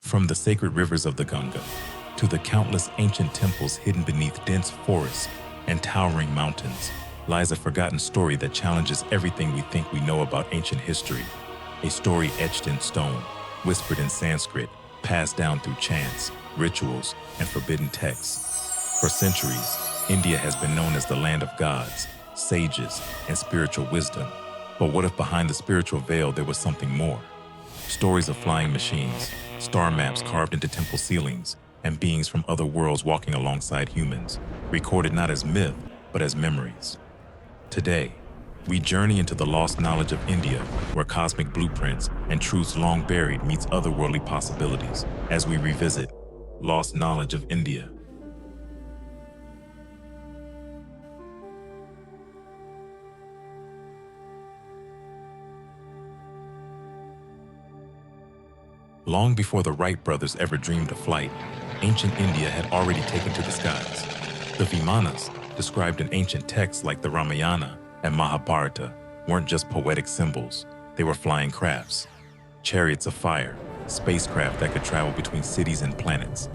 From the sacred rivers of the Ganga to the countless ancient temples hidden beneath dense forests and towering mountains lies a forgotten story that challenges everything we think we know about ancient history. A story etched in stone, whispered in Sanskrit, passed down through chants, rituals, and forbidden texts. For centuries, India has been known as the land of gods, sages, and spiritual wisdom. But what if behind the spiritual veil there was something more? Stories of flying machines, star maps carved into temple ceilings, and beings from other worlds walking alongside humans, recorded not as myth, but as memories. Today, we journey into the lost knowledge of India, where cosmic blueprints and truths long buried meets otherworldly possibilities, as we revisit Lost Knowledge of India. Long before the Wright brothers ever dreamed of flight, ancient India had already taken to the skies. The Vimanas, described in ancient texts like the Ramayana and Mahabharata, weren't just poetic symbols, they were flying crafts. Chariots of fire, spacecraft that could travel between cities and planets.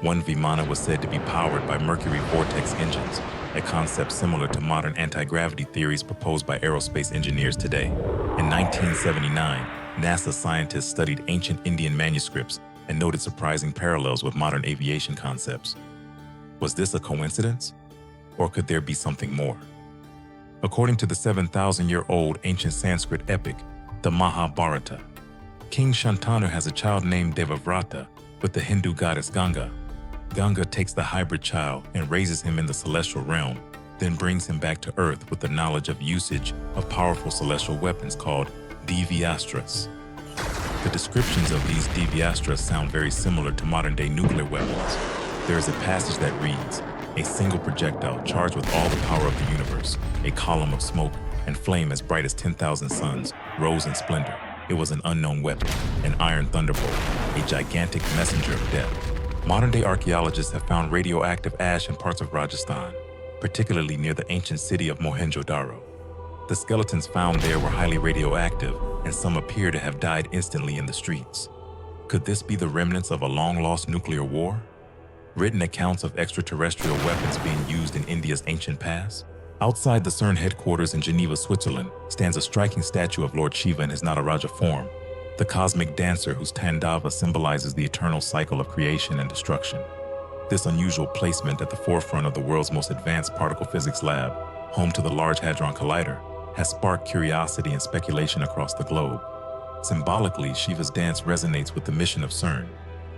One Vimana was said to be powered by mercury vortex engines, a concept similar to modern anti-gravity theories proposed by aerospace engineers today. In 1979, NASA scientists studied ancient Indian manuscripts and noted surprising parallels with modern aviation concepts. Was this a coincidence? Or could there be something more? According to the 7,000-year-old ancient Sanskrit epic, the Mahabharata, King Shantanu has a child named Devavrata with the Hindu goddess Ganga. Ganga takes the hybrid child and raises him in the celestial realm, then brings him back to Earth with the knowledge of usage of powerful celestial weapons called Divyastras. The descriptions of these Divyastras sound very similar to modern-day nuclear weapons. There is a passage that reads, "A single projectile charged with all the power of the universe, a column of smoke and flame as bright as 10,000 suns, rose in splendor. It was an unknown weapon, an iron thunderbolt, a gigantic messenger of death." Modern-day archaeologists have found radioactive ash in parts of Rajasthan, particularly near the ancient city of Mohenjo-daro. The skeletons found there were highly radioactive, and some appear to have died instantly in the streets. Could this be the remnants of a long-lost nuclear war? Written accounts of extraterrestrial weapons being used in India's ancient past? Outside the CERN headquarters in Geneva, Switzerland, stands a striking statue of Lord Shiva in his Nataraja form, the cosmic dancer whose Tandava symbolizes the eternal cycle of creation and destruction. This unusual placement at the forefront of the world's most advanced particle physics lab, home to the Large Hadron Collider, has sparked curiosity and speculation across the globe. Symbolically, Shiva's dance resonates with the mission of CERN,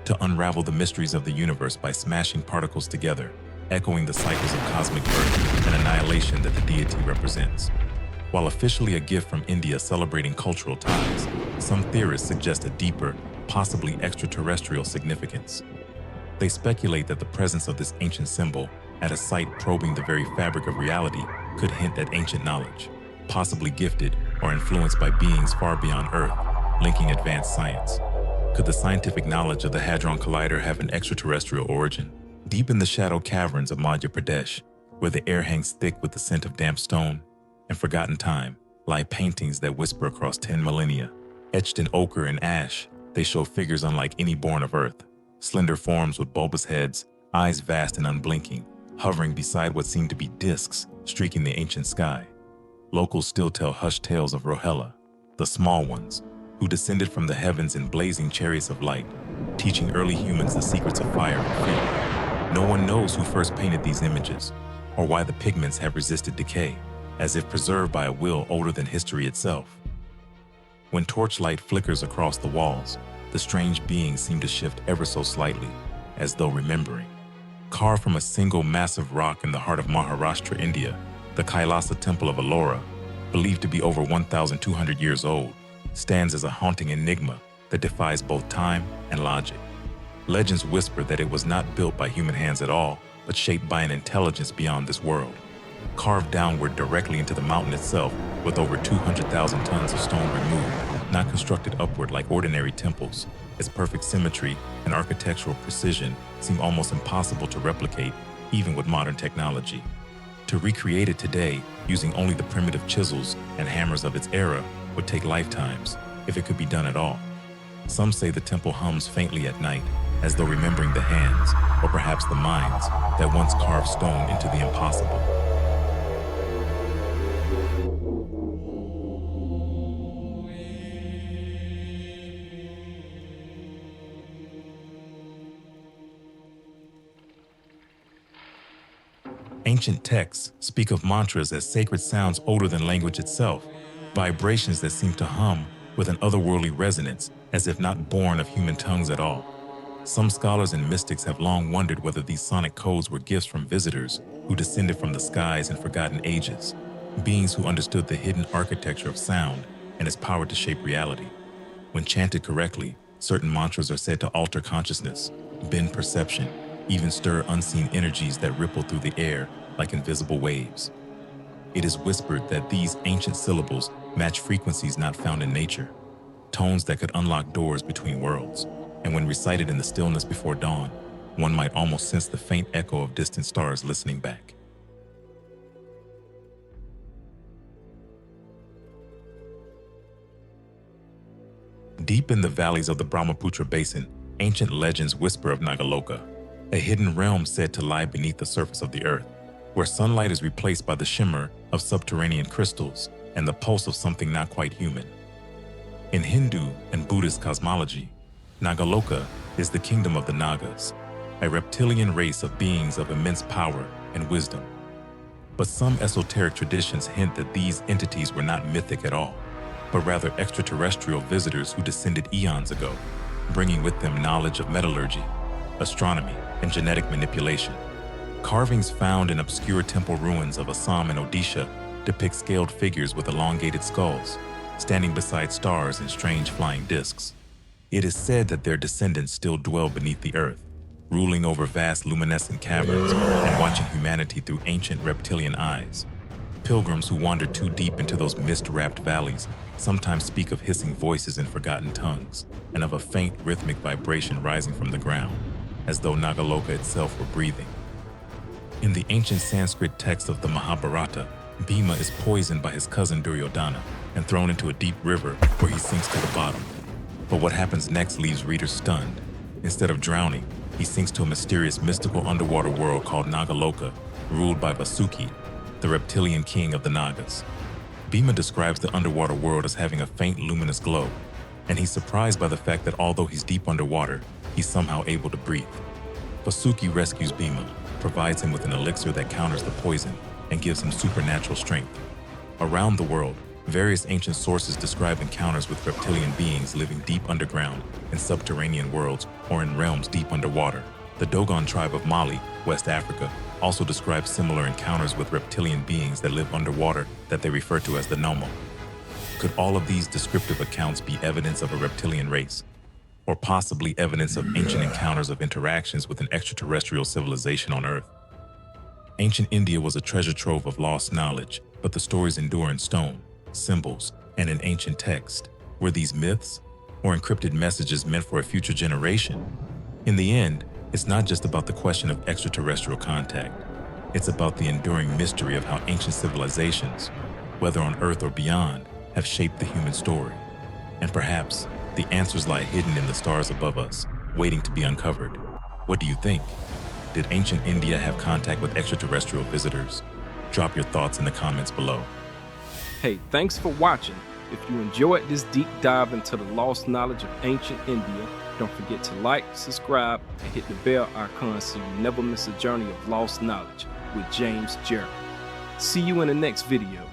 to unravel the mysteries of the universe by smashing particles together, echoing the cycles of cosmic birth and annihilation that the deity represents. While officially a gift from India celebrating cultural ties, some theorists suggest a deeper, possibly extraterrestrial significance. They speculate that the presence of this ancient symbol at a site probing the very fabric of reality could hint at ancient knowledge, possibly gifted or influenced by beings far beyond Earth, linking advanced science. Could the scientific knowledge of the Hadron Collider have an extraterrestrial origin? Deep in the shadow caverns of Madhya Pradesh, where the air hangs thick with the scent of damp stone and forgotten time, lie paintings that whisper across 10 millennia. Etched in ochre and ash, they show figures unlike any born of Earth, slender forms with bulbous heads, eyes vast and unblinking, hovering beside what seem to be discs streaking the ancient sky. Locals still tell hushed tales of Rohela, the small ones, who descended from the heavens in blazing chariots of light, teaching early humans the secrets of fire and fear. No one knows who first painted these images, or why the pigments have resisted decay, as if preserved by a will older than history itself. When torchlight flickers across the walls, the strange beings seem to shift ever so slightly, as though remembering. Carved from a single massive rock in the heart of Maharashtra, India, the Kailasa Temple of Ellora, believed to be over 1,200 years old, stands as a haunting enigma that defies both time and logic. Legends whisper that it was not built by human hands at all, but shaped by an intelligence beyond this world. Carved downward directly into the mountain itself, with over 200,000 tons of stone removed, not constructed upward like ordinary temples, its perfect symmetry and architectural precision seem almost impossible to replicate, even with modern technology. To recreate it today, using only the primitive chisels and hammers of its era, would take lifetimes, if it could be done at all. Some say the temple hums faintly at night, as though remembering the hands, or perhaps the minds, that once carved stone into the impossible. Ancient texts speak of mantras as sacred sounds older than language itself, vibrations that seem to hum with an otherworldly resonance, as if not born of human tongues at all. Some scholars and mystics have long wondered whether these sonic codes were gifts from visitors who descended from the skies in forgotten ages, beings who understood the hidden architecture of sound and its power to shape reality. When chanted correctly, certain mantras are said to alter consciousness, bend perception, even stir unseen energies that ripple through the air like invisible waves. It is whispered that these ancient syllables match frequencies not found in nature, tones that could unlock doors between worlds, and when recited in the stillness before dawn, one might almost sense the faint echo of distant stars listening back. Deep in the valleys of the Brahmaputra basin, ancient legends whisper of Nagaloka, a hidden realm said to lie beneath the surface of the earth, where sunlight is replaced by the shimmer of subterranean crystals and the pulse of something not quite human. In Hindu and Buddhist cosmology, Nagaloka is the kingdom of the Nagas, a reptilian race of beings of immense power and wisdom. But some esoteric traditions hint that these entities were not mythic at all, but rather extraterrestrial visitors who descended eons ago, bringing with them knowledge of metallurgy, astronomy, and genetic manipulation. Carvings found in obscure temple ruins of Assam and Odisha depict scaled figures with elongated skulls, standing beside stars in strange flying discs. It is said that their descendants still dwell beneath the earth, ruling over vast luminescent caverns and watching humanity through ancient reptilian eyes. Pilgrims who wander too deep into those mist-wrapped valleys sometimes speak of hissing voices in forgotten tongues and of a faint rhythmic vibration rising from the ground, as though Nagaloka itself were breathing. In the ancient Sanskrit text of the Mahabharata, Bhima is poisoned by his cousin Duryodhana and thrown into a deep river where he sinks to the bottom. But what happens next leaves readers stunned. Instead of drowning, he sinks to a mysterious mystical underwater world called Nagaloka, ruled by Vasuki, the reptilian king of the Nagas. Bhima describes the underwater world as having a faint luminous glow, and he's surprised by the fact that although he's deep underwater, he's somehow able to breathe. Vasuki rescues Bhima, provides him with an elixir that counters the poison, and gives him supernatural strength. Around the world, various ancient sources describe encounters with reptilian beings living deep underground in subterranean worlds or in realms deep underwater. The Dogon tribe of Mali, West Africa, also describes similar encounters with reptilian beings that live underwater that they refer to as the Nomo. Could all of these descriptive accounts be evidence of a reptilian race? Or possibly evidence of ancient encounters of interactions with an extraterrestrial civilization on Earth? Ancient India was a treasure trove of lost knowledge, but the stories endure in stone, symbols, and in ancient text. Were these myths or encrypted messages meant for a future generation? In the end, it's not just about the question of extraterrestrial contact. It's about the enduring mystery of how ancient civilizations, whether on Earth or beyond, have shaped the human story. And perhaps the answers lie hidden in the stars above us, waiting to be uncovered. What do you think? Did ancient India have contact with extraterrestrial visitors? Drop your thoughts in the comments below. Hey, thanks for watching. If you enjoyed this deep dive into the lost knowledge of ancient India, don't forget to like, subscribe, and hit the bell icon so you never miss a journey of lost knowledge with James Jeremy. See you in the next video.